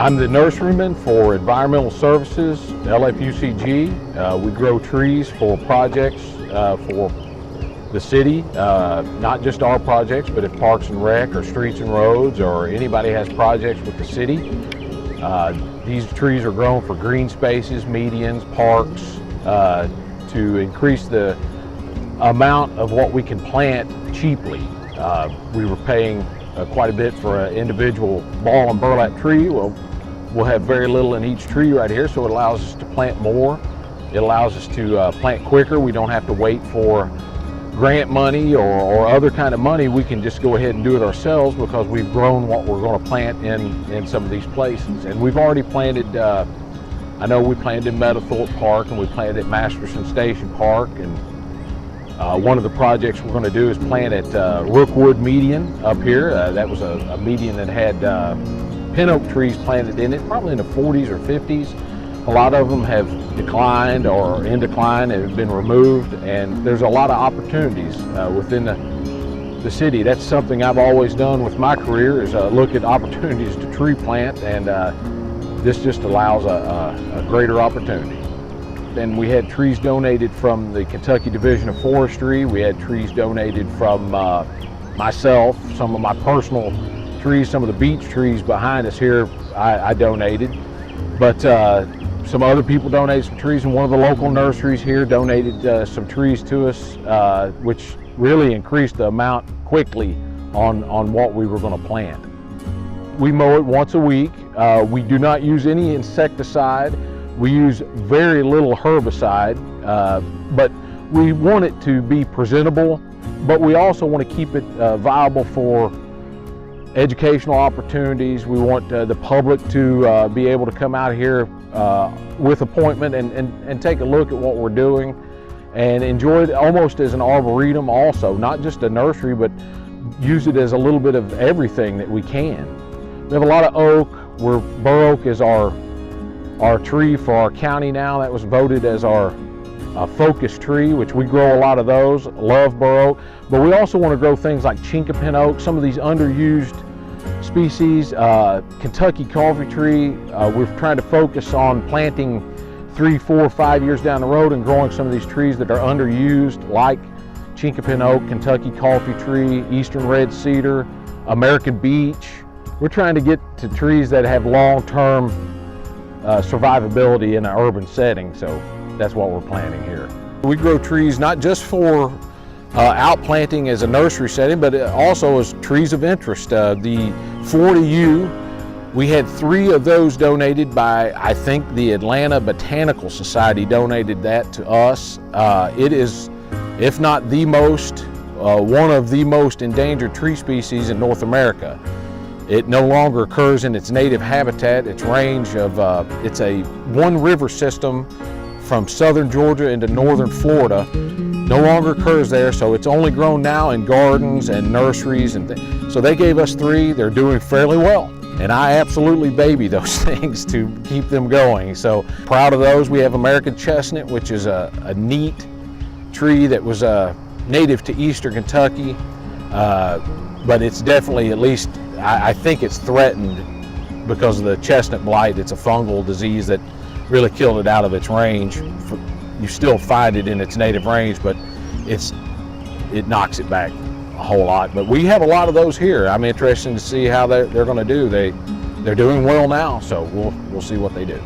I'm the nurseryman for Environmental Services, LFUCG. We grow trees for projects for the city, not just our projects, but if Parks and Rec or Streets and Roads or anybody has projects with the city. These trees are grown for green spaces, medians, parks, to increase the amount of what we can plant cheaply. We were paying quite a bit for an individual ball and burlap tree. Well, we'll have very little in each tree right here, so it allows us to plant more. It allows us to plant quicker. We don't have to wait for grant money or other kind of money. We can just go ahead and do it ourselves because we've grown what we're going to plant in some of these places. And we've already planted, I know we planted in Meadowthorpe Park and we planted at Masterson Station Park, and one of the projects we're going to do is plant at Rookwood Median up here. That was a median that had pin oak trees planted in it, probably in the 40s or 50s. A lot of them have declined or in decline and have been removed, and there's a lot of opportunities within the city. That's something I've always done with my career, is look at opportunities to tree plant, and this just allows a greater opportunity. And we had trees donated from the Kentucky Division of Forestry. We had trees donated from myself, some of my personal trees, some of the beech trees behind us here I donated. But some other people donated some trees, and one of the local nurseries here donated some trees to us, which really increased the amount quickly on what we were going to plant. We mow it once a week. We do not use any insecticide. We use very little herbicide, but we want it to be presentable, but we also want to keep it viable for educational opportunities. We want the public to be able to come out here with appointment and take a look at what we're doing and enjoy it almost as an arboretum also, not just a nursery, but use it as a little bit of everything that we can. We have a lot of oak. Bur oak is our tree for our county now. That was voted as our focus tree, which we grow a lot of those. Love bur oak, but we also want to grow things like chinkapin oak, some of these underused species. Kentucky coffee tree, we're trying to focus on planting 3, 4, 5 years down the road and growing some of these trees that are underused, like chinkapin oak, Kentucky coffee tree, eastern red cedar, American beech. We're trying to get to trees that have long-term survivability in an urban setting, so that's what we're planting here. We grow trees not just for outplanting as a nursery setting, but also as trees of interest. The Florida Yew, we had 3 of those donated by, I think, the Atlanta Botanical Society donated that to us. It is, if not the most, one of the most endangered tree species in North America. It no longer occurs in its native habitat. Its range of, it's a one river system from southern Georgia into northern Florida. No longer occurs there, so it's only grown now in gardens and nurseries and things. So they gave us 3. They're doing fairly well, and I absolutely baby those things to keep them going. So proud of those. We have American chestnut, which is a neat tree that was native to eastern Kentucky, but it's definitely, at least I think it's threatened because of the chestnut blight. It's a fungal disease that really killed it out of its range. You still find it in its native range, but it knocks it back a whole lot. But we have a lot of those here. I'm interested to see how they're going to do. They're doing well now, so we'll see what they do.